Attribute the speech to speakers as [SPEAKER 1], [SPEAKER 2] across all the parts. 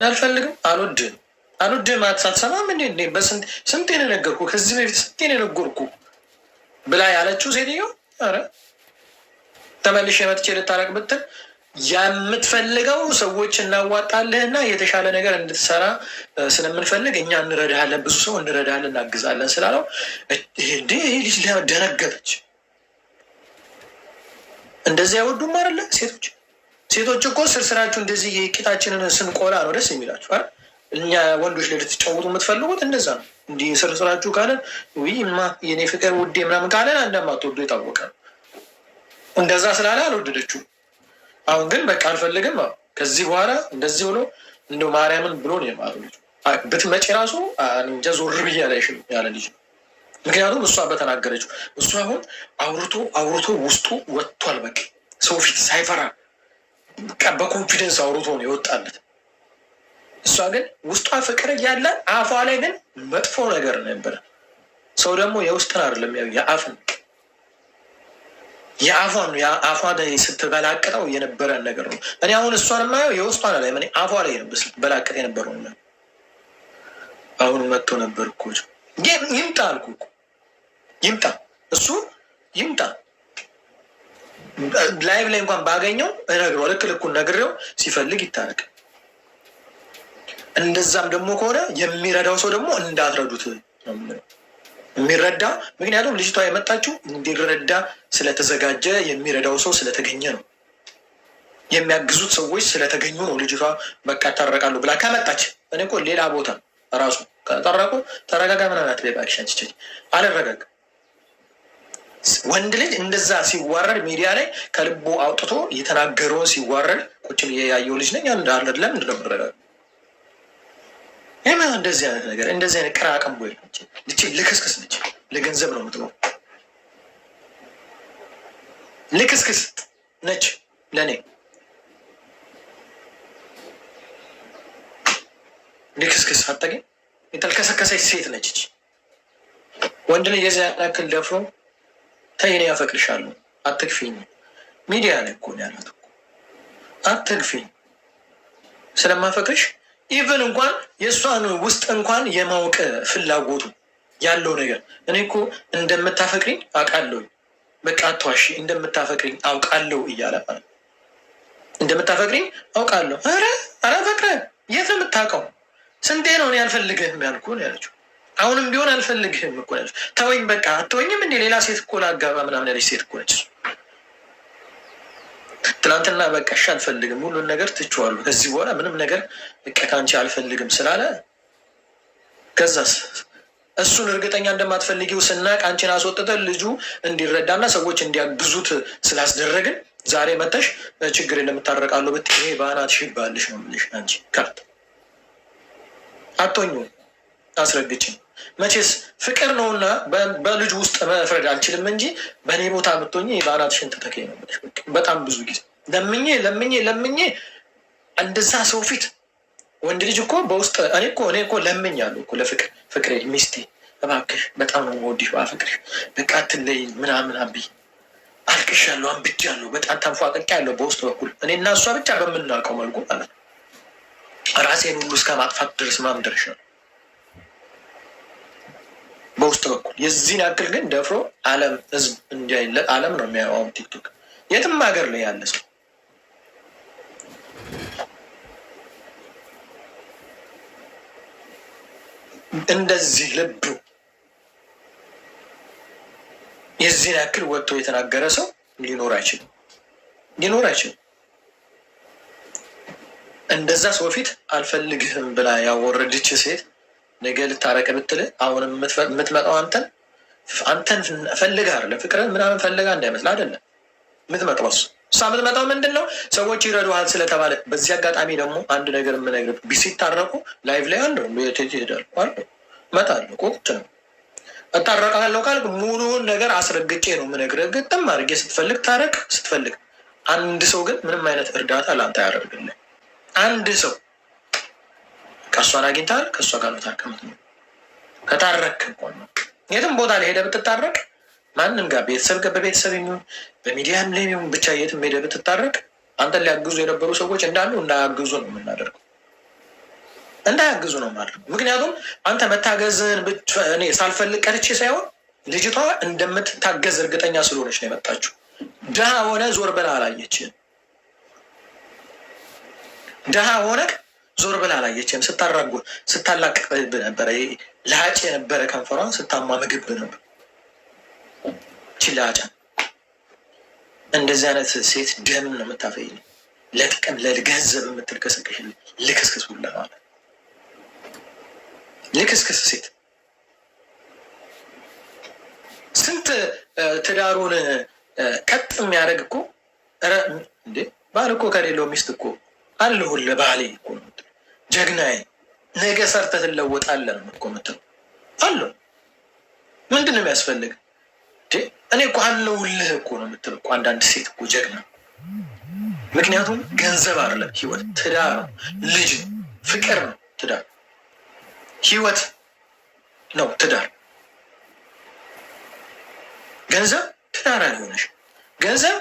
[SPEAKER 1] አልፈልግም፣ አልወድህም አትሳትሰማም እንዴ በስንቴ ነው የነገርኩህ፣ ከዚህ በፊት ስንቴ ነው የነገርኩህ ብላ ያለችው ሴትዮ። ኧረ ተመልሼ መጥቼ ልታረቅ ብትል የምትፈልገው ሰዎች እናዋጣልህና የተሻለ ነገር እንድትሰራ ስለምንፈልግ እኛ እንረዳሃለን፣ ብዙ ሰው እንረዳሃለን፣ እናግዛለን ስላለው ይህ ልጅ ደነገጠች። እንደዚህ አይወዱም አይደለ ሴቶች? ሴቶች እኮ ስርስራችሁ እንደዚህ የቂጣችንን ስንቆላ ነው ደስ የሚላችሁ። እኛ ወንዶች ላይ ልትጫወቱ የምትፈልጉት እንደዛ ነው። እንዲህ ስርስራችሁ ካለን ውይማ የኔ ፍቅር ውዴ ምናምን ካለን እንደማትወዱ የታወቀ ነው። እንደዛ ስላለ አልወደደችው። አሁን ግን በቃ አልፈልግም ከዚህ በኋላ እንደዚህ ብሎ እንደ ማርያምን ብሎ ነው የማሩ ልጅ ብትመጪ ራሱ እንጃ ዞር ብዬ አላይሽም ያለ ልጅ ነው። ምክንያቱም እሷ በተናገረችው እሱ አሁን አውርቶ ውስጡ ወጥቷል። በቃ ሰው ፊት ሳይፈራ በኮንፊደንስ አውርቶ ነው የወጣለት። እሷ ግን ውስጧ ፍቅር እያለ አፏ ላይ ግን መጥፎ ነገር ነበረ። ሰው ደግሞ የውስጥን አይደለም የአፍን የአፏን ነው የአፏ ላይ ስትበላቅጠው የነበረን ነገር ነው። እኔ አሁን እሷን የማየው የውስጧን ላይ አፏ ላይ ነበር ስትበላቅጥ የነበረው ነው። አሁን መጥቶ ነበር እኮ ይምጣ አልኩ እኮ ይምጣ፣ እሱ ይምጣ። ላይቭ ላይ እንኳን ባገኘው እነግረዋለሁ፣ ልክ ልኩን ነግሬው ሲፈልግ ይታረቅ። እንደዛም ደግሞ ከሆነ የሚረዳው ሰው ደግሞ እንዳትረዱት ነው የሚረዳ። ምክንያቱም ልጅቷ የመጣችው እንዲረዳ ስለተዘጋጀ የሚረዳው ሰው ስለተገኘ ነው። የሚያግዙት ሰዎች ስለተገኙ ነው። ልጅቷ በቃ ታረቃሉ ብላ ከመጣች እኔ እኮ ሌላ ቦታ ራሱ ከጠረቁ ተረጋጋ ምናምን አትበይ ባክሽ አንቺ አልረጋጋ። ወንድ ልጅ እንደዛ ሲዋረድ ሚዲያ ላይ ከልቦ አውጥቶ የተናገረውን ሲዋረድ ቁጭ ብዬ ያየው ልጅ ነኝ። አንድ አለ ለምንድን ነው የምረጋጋ? ይህ እንደዚህ አይነት ነገር እንደዚህ አይነት ቅራቅም ቦይ ልች ልክስክስ ነች። ለገንዘብ ነው የምትኖር ልክስክስ ነች። ለእኔ ልክስክስ አጠገኝ የተልከሰከሰች ሴት ነች። ወንድ ልጅ የዚያ ያክል ደፍሮ ተይ እኔ ያፈቅርሻለሁ አትግፊኝ። ሚዲያ ላይ እኮ ነው ያላት እኮ አትግፊኝ ስለማፈቅርሽ ኢቨን እንኳን የእሷን ውስጥ እንኳን የማወቅ ፍላጎቱ ያለው ነገር እኔ እኮ እንደምታፈቅሪኝ አውቃለሁ፣ በቃ አትዋሺ፣ እንደምታፈቅሪኝ አውቃለሁ እያለ ማለት እንደምታፈቅሪኝ አውቃለሁ። ኧረ አላፈቅርህም። የት ነው የምታውቀው? ስንቴ ነው እኔ አልፈልግህም ያልኩህ ነው ያለችው። አሁንም ቢሆን አልፈልግህም እኮ ያለችው። ተወኝ በቃ አትወኝም እንዴ ሌላ ሴት እኮ ላጋባ ምናምን ያለች ሴት እኮ ነች። ትናንትና በቃ እሺ አልፈልግም ሁሉን ነገር ትቼዋለሁ፣ ከዚህ በኋላ ምንም ነገር በቃ ከአንቺ አልፈልግም ስላለ ከዛስ እሱን እርግጠኛ እንደማትፈልጊው ስናቅ አንቺን አስወጥተን ልጁ እንዲረዳና ሰዎች እንዲያግዙት ስላስደረግን ዛሬ መተሽ ችግር እንደምታረቃለሁ ብትይ በአናትሽ ይባልሽ ነው የምልሽ። አንቺ ከርት አቶኙ አስረግጭኝ። መቼስ ፍቅር ነውና በልጁ ውስጥ መፍረድ አልችልም እንጂ በእኔ ቦታ ብትሆኚ በአናትሽን ትተከኝ ነው የምልሽ። በጣም ብዙ ጊዜ ለምኜ እንደዛ ሰው ፊት ወንድ ልጅ እኮ በውስጥ እኔ እኮ ለምኛለሁ እኮ ለፍቅር ፍቅሬ ሚስቴ እባክሽ በጣም ነው የምወድሽ በፍቅርሽ በቃ አትለይኝ ምናምን አብይ አልቅሻለሁ፣ አንብቻለሁ፣ በጣም ተንፏቅቄያለሁ በውስጥ በኩል እኔ እና እሷ ብቻ በምናውቀው መልኩ ማለት ነው። ራሴን ሁሉ እስከ ማጥፋት ድረስ ማምደርሻ በውስጥ በኩል የዚህን ያክል ግን ደፍሮ ዓለም ህዝብ እንዲያይለት ዓለም ነው የሚያየው። ቲክቶክ የትም ሀገር ላይ ያለ ሰው እንደዚህ ልቡ የዚህን ያክል ወጥቶ የተናገረ ሰው ሊኖር አይችልም። እንደዛ ሰው ፊት አልፈልግህም ብላ ያወረድች ሴት ነገ ልታረቅ ብትል አሁንም የምትመጣው አንተን ፈልጋ አይደለም፣ ፍቅርን ምናምን ፈልጋ እንዳይመስል አይደለም የምትመጣው። እሷ የምትመጣው ምንድን ነው ሰዎች ይረዱሃል ስለተባለ። በዚህ አጋጣሚ ደግሞ አንድ ነገር የምነግርህ ሲታረቁ ላይቭ ላይ አንዱ ይሄዳሉ እመጣለሁ ቁጭ ነው እታረቃለሁ ካልክ ሙሉውን ነገር አስረግጬ ነው የምነግርህ። ግጥም አድርጌ ስትፈልግ ታረቅ ስትፈልግ። አንድ ሰው ግን ምንም አይነት እርዳታ ለአንተ ያደርግልህ። አንድ ሰው ከእሷን አግኝተሃል ከእሷ ጋር ታከምት ነው ከታረክ እንኳን ነው የትም ቦታ ላይ ሄደህ ብትታረቅ ማንም ጋር ቤተሰብ በቤተሰብ የሚሆን በሚዲያም ላይ የሚሆን ብቻ የትም ሄደህ ብትታረቅ አንተን ሊያግዙ የነበሩ ሰዎች እንዳሉ እንዳያግዙ ነው የምናደርገው። እንዳያግዙ ነው ማለት። ምክንያቱም አንተ መታገዝን እኔ ሳልፈልግ ቀርቼ ሳይሆን ልጅቷ እንደምትታገዝ እርግጠኛ ስለሆነች ነው የመጣችው። ድሃ ሆነ ዞር ብላ አላየችም። ድሃ ሆነ ዞር ብላ አላየችም። ስታላቅብህ ነበረ። ለሀጭ የነበረ ከንፈሯን ስታማምግብህ ነበር። ችላጫ እንደዚህ አይነት ሴት ደም ነው የምታፈይ። ለጥቅም ለገንዘብ የምትልከሰከሽ ልክስክስ ሁላ ማለት ልክስክስ ሴት ስንት ትዳሩን ቀጥ የሚያደርግ እኮ እንዴ ባል እኮ ከሌለው ሚስት እኮ አለሁልህ ባሌ እኮ ነው ጀግናዬ፣ ነገ ሰርተህ ትለወጣለህ ነው እኮ የምትለው አለው። ምንድን ነው የሚያስፈልግ? እኔ እኮ አለሁልህ እኮ ነው የምትለው እኮ አንዳንድ ሴት እኮ ጀግና። ምክንያቱም ገንዘብ አይደለም ህይወት፣ ትዳር ነው፣ ልጅ ነው፣ ፍቅር ነው ትዳር፣ ህይወት ነው ትዳር። ገንዘብ ትዳር አልሆነሽ። ገንዘብ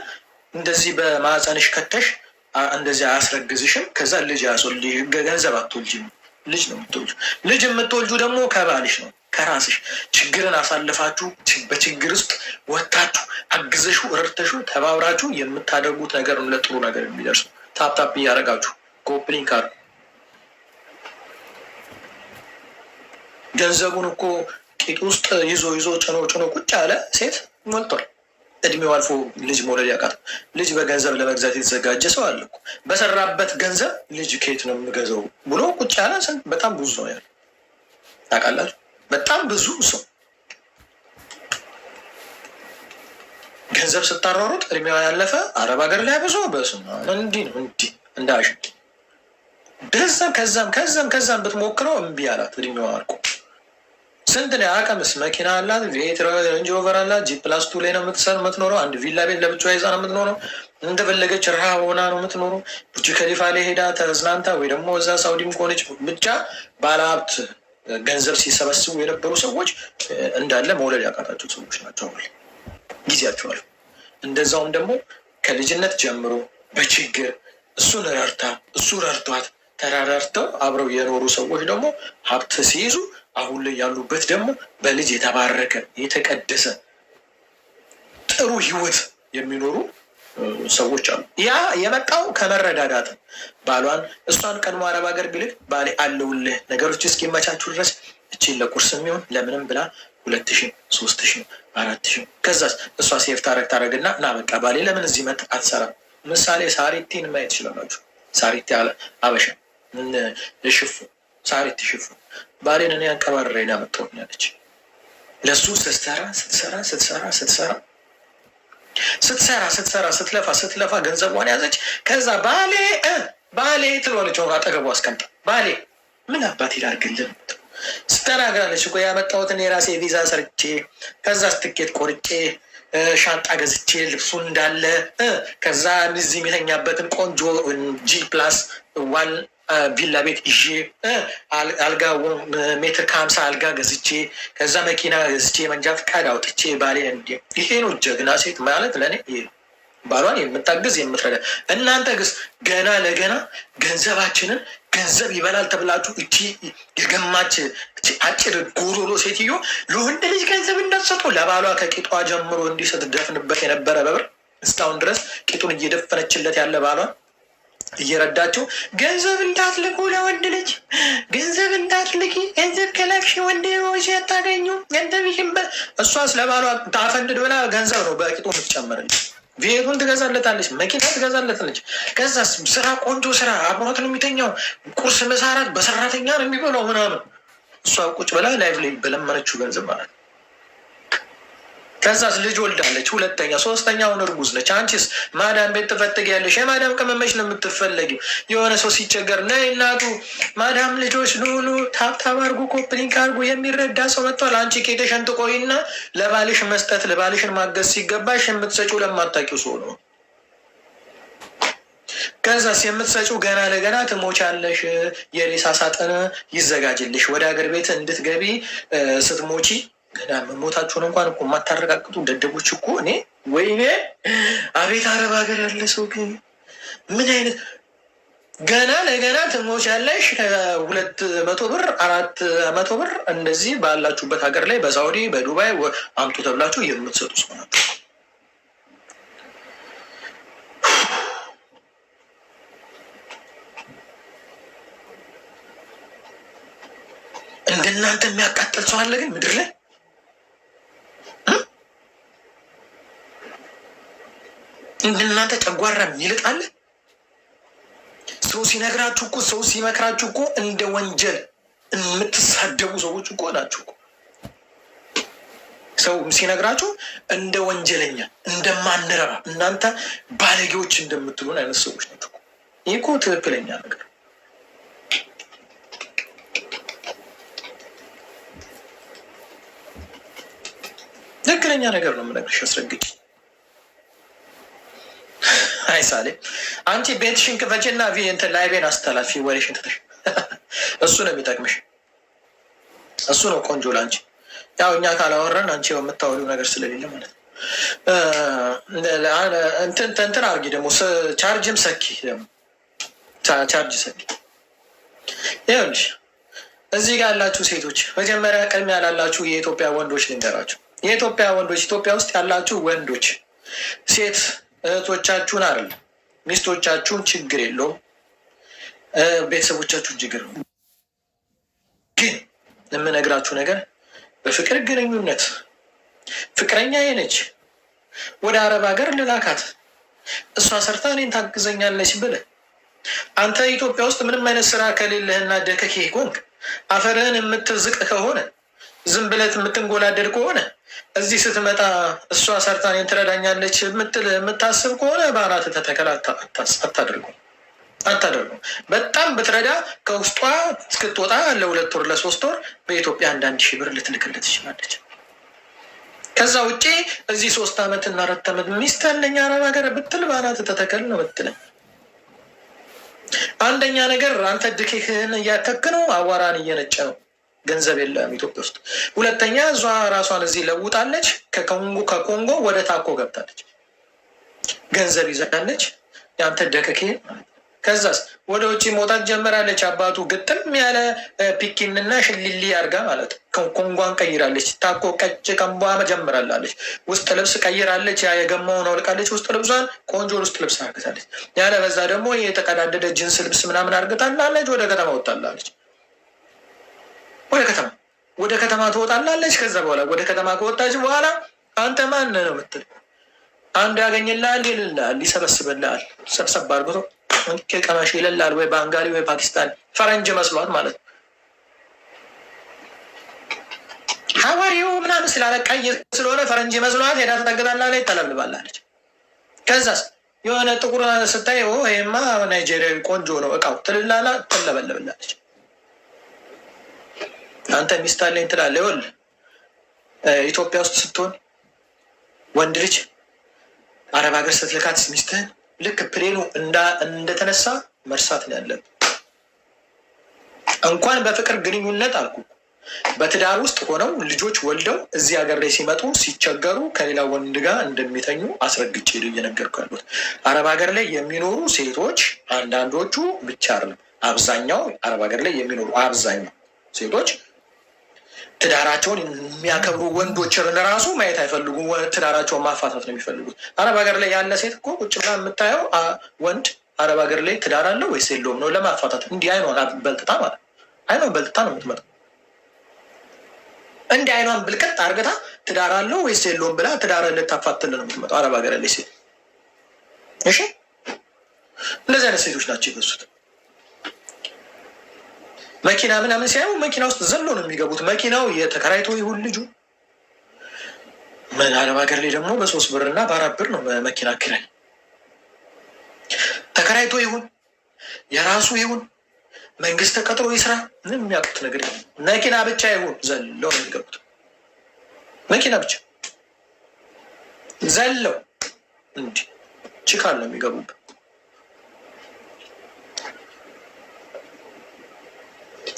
[SPEAKER 1] እንደዚህ በማህፀንሽ ከተሽ እንደዚህ አያስረግዝሽም። ከዛ ልጅ ያስወልድሽ። ገንዘብ አትወልጂም፣ ልጅ ነው የምትወልጁ። ልጅ የምትወልጁ ደግሞ ከባልሽ ነው፣ ከራስሽ ችግርን አሳልፋችሁ በችግር ውስጥ ወታችሁ አግዘሹ ረድተሹ ተባብራችሁ የምታደርጉት ነገር ለጥሩ ነገር የሚደርሱ ታፕታፕ እያደረጋችሁ ኮፕሊንግ ካር ገንዘቡን እኮ ቂጥ ውስጥ ይዞ ጭኖ ቁጭ ያለ ሴት ሞልቷል። እድሜው አልፎ ልጅ መውለድ ያውቃል። ልጅ በገንዘብ ለመግዛት የተዘጋጀ ሰው አለ እኮ። በሰራበት ገንዘብ ልጅ ከየት ነው የምገዛው ብሎ ቁጭ ያለ በጣም ብዙ ነው ያለ ታውቃላችሁ። በጣም ብዙ ሰው ገንዘብ ስታሯሩጥ እድሜዋ ያለፈ አረብ ሀገር ላይ ብዙ በስማ እንዲህ ነው እንዲህ እንዳሽ ከዛም ብትሞክረው እምቢ አላት። እድሜዋ አልቆ ስንት ነው አቀምስ መኪና አላት፣ ሬንጅ ኦቨር አላት፣ ጂ+2 ላይ ነው የምትኖረው። አንድ ቪላ ቤት ለብቻዋ ይዛ ነው የምትኖረው። እንደፈለገች ረሃብ ሆና ነው የምትኖረው። ቡርጅ ከሊፋ ላይ ሄዳ ተዝናንታ ወይ ደግሞ እዛ ሳውዲም ከሆነች ብቻ ባለሀብት ገንዘብ ሲሰበስቡ የነበሩ ሰዎች እንዳለ መውለድ ያቃታቸው ሰዎች ናቸው። ጊዜያቸዋል። እንደዛውም ደግሞ ከልጅነት ጀምሮ በችግር እሱን ረድታ እሱ ረድቷት ተራራርተው አብረው የኖሩ ሰዎች ደግሞ ሀብት ሲይዙ አሁን ላይ ያሉበት ደግሞ በልጅ የተባረከ የተቀደሰ ጥሩ ህይወት የሚኖሩ ሰዎች አሉ። ያ የመጣው ከመረዳዳት ባሏን እሷን ቀድሞ አረብ ሀገር ቢልክ ባሌ አለውልህ ነገሮች እስኪመቻቹ ድረስ እቺን ለቁርስ የሚሆን ለምንም ብላ 2,000 3,000 4,000 ከዛ እሷ ሴፍ ታረግና ና በቃ ባሌ ለምን እዚህ መጥ አትሰራም? ምሳሌ ሳሪቲን ማየት ትችላላችሁ። ሳሪቲ አለ አበሻ ሽፉ ሳሪቲ ሽፉ ባሌን እኔ አንቀባረሬ ነው ያመጣሁት ያለች ለሱ ስትለፋ ገንዘቧን ያዘች። ከዛ ባሌ ትለዋለች። አጠገቡ አስቀምጣ ባሌ ምን አባት ይላርግልን ስተናግራለች እኮ ያመጣሁትን የራሴ ቪዛ ሰርቼ ከዛ ትኬት ቆርጬ ሻንጣ ገዝቼ ልብሱን እንዳለ ከዛ እዚህ የሚተኛበትን ቆንጆ G+1 ቪላ ቤት ይዤ አልጋ ሜትር ከ50 አልጋ ገዝቼ ከዛ መኪና ገዝቼ መንጃ ፈቃድ አውጥቼ ባሌ ይሄ ነው ጀግና ሴት ማለት ለእኔ ባሏን የምታግዝ የምትረዳ። እናንተ ግስ ገና ለገና ገንዘባችንን ገንዘብ ይበላል ተብላችሁ እቺ የገማች አጭር ጎሮሮ ሴትዮ ለወንድ ልጅ ገንዘብ እንዳትሰጡ ለባሏ ከቂጧ ጀምሮ እንዲህ ስትደፍንበት የነበረ በብር እስካሁን ድረስ ቂጡን እየደፈነችለት ያለ ባሏን እየረዳቸው ገንዘብ እንዳትልኩ ለወንድ ልጅ ገንዘብ እንዳትልኪ፣ ገንዘብ ከላክሽ ወንድ ሮሽ ያታገኙ ገንዘብ ይሽንበል። እሷ ስለባሏ ታፈንድድ ብላ ገንዘብ ነው በቂጡ የምትጨምርልኝ። ቤቱን ትገዛለታለች፣ መኪና ትገዛለታለች። ከዛ ስራ ቆንጆ ስራ አብሯት ነው የሚተኛው። ቁርስ መሳራት በሰራተኛ ነው የሚበላው ምናምን። እሷ ቁጭ ብላ ላይቭ ላይ በለመነችው ገንዘብ ማለት ነው። ከዛስ ልጅ ወልዳለች፣ ሁለተኛ ሶስተኛውን እርጉዝ ነች። አንቺስ ማዳም ቤት ትፈትጊያለሽ። የማዳም ቅመመች ነው የምትፈለጊው። የሆነ ሰው ሲቸገር ነይ እናቱ ማዳም ልጆች ኑኑ ታብታብ አርጉ ኮፕሊንክ አርጉ የሚረዳ ሰው መጥቷል። አንቺ ቄተሽን ትቆይና ለባልሽ መስጠት ለባልሽን ማገዝ ሲገባሽ የምትሰጪው ለማታውቂው ሰው ነው። ከዛስ የምትሰጪው ገና ለገና ትሞቻለሽ። የሬሳ ሳጥን ይዘጋጅልሽ። ወደ ሀገር ቤት እንድትገቢ ስትሞቺ ገና መሞታችሁን እንኳን እኮ የማታረጋግጡ ደደቦች እኮ እኔ ወይኔ አቤት አረብ ሀገር ያለ ሰው ግን ምን አይነት ገና ለገና ትሞቻለሽ። 200 ብር 400 ብር እንደዚህ ባላችሁበት ሀገር ላይ በሳውዲ በዱባይ አምጡ ተብላችሁ የምትሰጡ ሰው ናቸው። እንደናንተ የሚያቃጥል ሰው አለ ግን ምድር ላይ? እንደናንተ ጨጓራ የሚልጥ አለ? ሰው ሲነግራችሁ እኮ ሰው ሲመክራችሁ እኮ እንደ ወንጀል የምትሳደቡ ሰዎች እኮ ናችሁ እኮ። ሰው ሲነግራችሁ እንደ ወንጀለኛ እንደማንረባ እናንተ ባለጌዎች እንደምትሉን አይነት ሰዎች ናቸው። ይህ እኮ ትክክለኛ ነገር ትክክለኛ ነገር ነው የምነግርሽ አስረግጬ። አይ ሳሌ አንቺ ቤትሽን ክፈችና እንትን ላይቤን አስተላልፊ ወሬሽን ትተሽ እሱ ነው የሚጠቅምሽ። እሱ ነው ቆንጆ ለአንቺ። ያው እኛ ካላወራን አንቺ የምታወሪው ነገር ስለሌለ ማለት ነው። እንትን አርጊ ደግሞ ቻርጅም ሰኪ ደግሞ ቻርጅ ሰኪ። ይኸውልሽ እዚህ ጋር ያላችሁ ሴቶች መጀመሪያ ቅድሚያ ላላችሁ የኢትዮጵያ ወንዶች ልንገራችሁ። የኢትዮጵያ ወንዶች፣ ኢትዮጵያ ውስጥ ያላችሁ ወንዶች ሴት እህቶቻችሁን አይደል ሚስቶቻችሁን ችግር የለውም፣ ቤተሰቦቻችሁን ችግር ነው። ግን የምነግራችሁ ነገር በፍቅር ግንኙነት ፍቅረኛ የነች ወደ አረብ ሀገር ልላካት እሷ ሰርታ እኔን ታግዘኛለች ብለህ አንተ ኢትዮጵያ ውስጥ ምንም አይነት ስራ ከሌለህና ደከኬ ኮንክ አፈርህን የምትዝቅ ከሆነ ዝም ብለት የምትንጎላደድ ከሆነ እዚህ ስትመጣ እሷ ሰርታ እኔን ትረዳኛለች የምታስብ ከሆነ በአናት ተተከል። አታደርጉም። በጣም ብትረዳ ከውስጧ እስክትወጣ ለ2 ወር ለ3 ወር በኢትዮጵያ 1,000 ብር ልትልክልህ ትችላለች። ከዛ ውጭ እዚህ 3 ዓመት እና 4 ዓመት ሚስት አለኝ አረብ ሀገር ብትል በአናት ተተከል ነው ብትለኝ። አንደኛ ነገር አንተ ድኬህን እያከክ ነው፣ አዋራን እየነጨ ነው። ገንዘብ የለም ኢትዮጵያ ውስጥ። ሁለተኛ እሷ ራሷን እዚህ ለውጣለች። ከኮንጎ ወደ ታኮ ገብታለች፣ ገንዘብ ይዛለች። የአንተ ደከኬ ከዛስ ወደ ውጭ መውጣት ጀመራለች። አባቱ ግጥም ያለ ፒኪንና ሽሊሊ አርጋ ማለት ኮንጓን ቀይራለች። ታኮ ቀጭ ቀንቧ ጀምራላለች። ውስጥ ልብስ ቀይራለች። ያ የገማውን አውልቃለች። ውስጥ ልብሷን ቆንጆ ውስጥ ልብስ አርግታለች። ያለ በዛ ደግሞ የተቀዳደደ ጅንስ ልብስ ምናምን አርግታላለች። ወደ ከተማ ወጣላለች። ወደ ከተማ ትወጣላለች። ከዛ በኋላ ወደ ከተማ ከወጣች በኋላ አንተ ማን ነው የምትል? አንድ ያገኝልሃል፣ ይልልሃል፣ ይሰበስብልሃል። ሰብሰብ አድርጎ ቀማሽ ይልልሃል። ወይ ባንጋሊ ወይ ፓኪስታን ፈረንጅ መስሏት ማለት ነው። ሀዋሪው ምናምን ስላለቀይ ስለሆነ ፈረንጅ መስሏት ሄዳ ትጠግጣላለች፣ ተለብልባላለች። ከዛስ የሆነ ጥቁር ስታይ ይሄማ ናይጄሪያዊ ቆንጆ ነው እቃው ትልላላ፣ ትለበለብላለች። አንተ ሚስት አለኝ ትላለህ። ይኸውልህ ኢትዮጵያ ውስጥ ስትሆን ወንድ ልጅ አረብ ሀገር ስትልካት ሚስትህን ልክ ፕሌኑ እንደተነሳ መርሳት ነው ያለብህ። እንኳን በፍቅር ግንኙነት አልኩ በትዳር ውስጥ ሆነው ልጆች ወልደው እዚህ ሀገር ላይ ሲመጡ ሲቸገሩ ከሌላ ወንድ ጋር እንደሚተኙ አስረግጬ እየነገርኩ ያሉት። አረብ ሀገር ላይ የሚኖሩ ሴቶች አንዳንዶቹ ብቻ አይደለም፣ አብዛኛው አረብ ሀገር ላይ የሚኖሩ አብዛኛው ሴቶች ትዳራቸውን የሚያከብሩ ወንዶችን ራሱ ማየት አይፈልጉም። ትዳራቸውን ማፋታት ነው የሚፈልጉት። አረብ ሀገር ላይ ያለ ሴት እኮ ቁጭ ብላ የምታየው ወንድ አረብ ሀገር ላይ ትዳር አለው ወይስ የለውም ነው ለማፋታት። እንዲህ አይኗን በልጥጣ ማለት አይኗን በልጥጣ ነው የምትመጣው። እንዲህ አይኗን ብልቅጥ አርግታ ትዳር አለው ወይስ የለውም ብላ ትዳር ልታፋትል ነው የምትመጣው አረብ ሀገር ላይ ሴት። እሺ እንደዚህ አይነት ሴቶች ናቸው የበዙት። መኪና ምናምን ሲያዩ መኪና ውስጥ ዘሎ ነው የሚገቡት። መኪናው የተከራይቶ ይሁን ልጁ አረብ ሀገር ላይ ደግሞ በ3 ብር እና በ4 ብር ነው መኪና ኪራይ። ተከራይቶ ይሁን የራሱ ይሁን መንግስት ተቀጥሮ ይስራ ምንም የሚያውቁት ነገር የለም። መኪና ብቻ ይሁን ዘለው ነው የሚገቡት። መኪና ብቻ ዘለው እንዲህ ችካል ነው የሚገቡበት።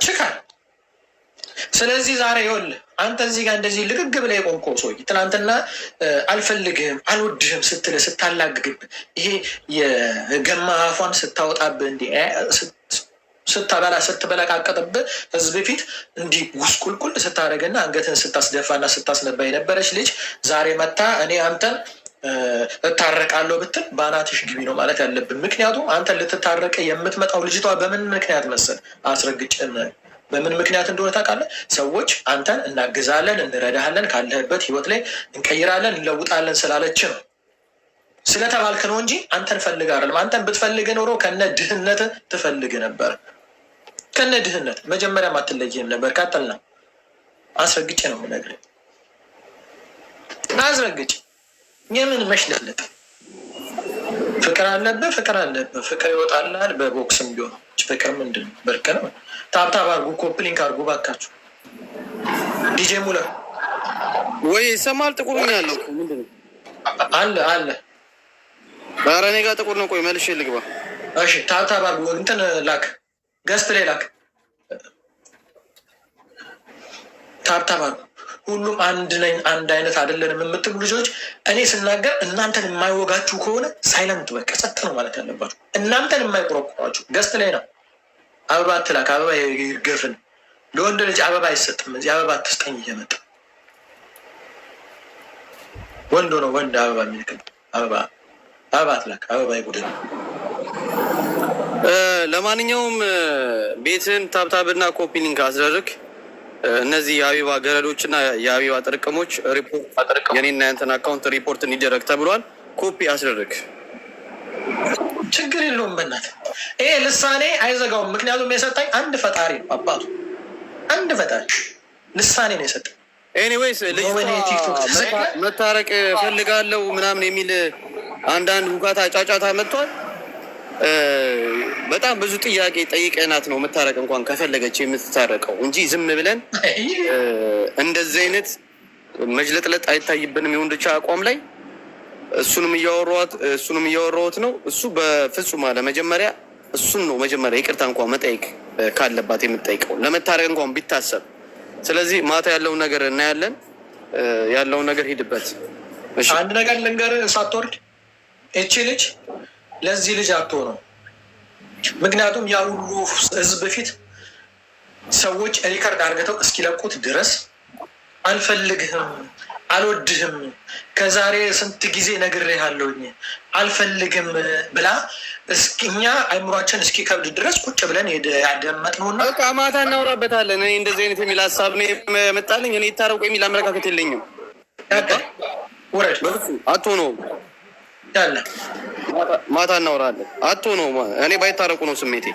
[SPEAKER 1] ችካል ስለዚህ ዛሬ ይኸውልህ አንተ እዚህ ጋር እንደዚህ ልግግ ብለህ የቆምከው ሰውዬ ትናንትና አልፈልግህም አልወድህም ስትልህ ስታላግግብህ ይሄ የገማ አፏን ስታወጣብህ እንዲህ ስትበለቃቀጥብህ ህዝብ ፊት እንዲህ ጉስቁልቁል ስታደርግና አንገትን ስታስደፋና ስታስነባ የነበረች ልጅ ዛሬ መታ እኔ አንተን እታረቃለሁ ብትል በአናትሽ ግቢ ነው ማለት ያለብን። ምክንያቱም አንተን ልትታረቅ የምትመጣው ልጅቷ በምን ምክንያት መሰል አስረግጭን በምን ምክንያት እንደሆነ ታውቃለህ? ሰዎች አንተን እናግዛለን፣ እንረዳሃለን፣ ካለህበት ህይወት ላይ እንቀይራለን፣ እንለውጣለን ስላለች ነው ስለተባልክ ነው እንጂ አንተን ፈልግ አይደለም። አንተን ብትፈልግ ኖሮ ከነ ድህነት ትፈልግ ነበር። ከነ ድህነት መጀመሪያም አትለይህም ነበር። ቀጥልና አስረግጬ ነው የምነግርህ። አስረግጬ የምን መሽለጥለጥ ፍቅር አለብህ፣ ፍቅር አለብህ፣ ፍቅር ይወጣልሃል በቦክስም ቢሆን። ፍቅር ምንድን ነው? በርቅ ነው። ታብታብ አድርጉ፣ ኮፕሊንክ አድርጉ ባካችሁ። ዲጄ ሙላ
[SPEAKER 2] ወይ ይሰማል? ጥቁርኛ ያለው ምንድን ነው?
[SPEAKER 1] አለ አለ።
[SPEAKER 2] ኧረ እኔ ጋር ጥቁር ነው። ቆይ መልሼ ልግባ።
[SPEAKER 1] እሺ ታብታብ አድርጉ። እንትን ላክ፣ ገስት ላይ ላክ። ታብታብ አድርጉ። ሁሉም አንድ ነኝ አንድ አይነት አይደለንም የምትሉ ልጆች እኔ ስናገር እናንተን የማይወጋችሁ ከሆነ ሳይለንት በቃ ጸጥ ነው ማለት ያለባችሁ። እናንተን የማይቆረቆሯችሁ ገስት ላይ ነው። አበባ አትላክ። አበባ ይገፍን። ለወንድ ልጅ አበባ አይሰጥም። እዚህ አበባ አትስጠኝ እየመጣ ወንዶ ነው ወንድ አበባ የሚልክ አበባ አትላክ። አበባ ይጉደል።
[SPEAKER 2] ለማንኛውም ቤትን ታብታብና ኮፒ ሊንክ አስደርግ። እነዚህ የአቢባ ገረዶችና የአቢባ ጥርቅሞች የኔና ያንተን አካውንት ሪፖርት እንዲደረግ ተብሏል። ኮፒ አስደርግ።
[SPEAKER 1] ችግር የለውም። በእናትህ ይሄ ልሳኔ አይዘጋውም። ምክንያቱም የሰጠኝ አንድ ፈጣሪ ነው። አባቱ አንድ ፈጣሪ ልሳኔ ነው የሰጠኝ።
[SPEAKER 2] ኤኒዌይስ መታረቅ ፈልጋለሁ ምናምን የሚል አንዳንድ ሁካታ ጫጫታ መጥቷል። በጣም ብዙ ጥያቄ ጠይቀናት ነው መታረቅ እንኳን ከፈለገች የምትታረቀው እንጂ ዝም ብለን እንደዚህ አይነት መጅለጥለጥ አይታይብንም። የወንዶች አቋም ላይ እሱንም እያወራሁት ነው። እሱ በፍጹም አለ መጀመሪያ እሱን ነው መጀመሪያ ይቅርታ እንኳን መጠየቅ ካለባት የምትጠይቀው ለመታረቅ እንኳን ቢታሰብ። ስለዚህ ማታ ያለውን ነገር እናያለን። ያለውን ነገር ሂድበት።
[SPEAKER 1] አንድ ነገር ልንገርህ ሳትወርድ እቺ ልጅ ለዚህ ልጅ አትሆነው። ምክንያቱም ያ ሁሉ ህዝብ ፊት ሰዎች ሪከርድ አድርገው እስኪለቁት ድረስ አልፈልግህም፣ አልወድህም፣ ከዛሬ ስንት ጊዜ ነግሬሃለሁኝ አልፈልግም ብላ እኛ አይምሯችን እስኪ ከብድ ድረስ ቁጭ ብለን ያደመጥነውና
[SPEAKER 2] በቃ ማታ እናውራበታለን። እኔ እንደዚህ አይነት የሚል ሀሳብ ነው የመጣልኝ። እኔ ይታረቁ የሚል አመለካከት የለኝም።
[SPEAKER 1] ውረድ።
[SPEAKER 2] አትሆነውም
[SPEAKER 1] ያለ
[SPEAKER 2] ማታ እናወራለን። አቶ ነው እኔ ባይታረቁ ነው ስሜቴ።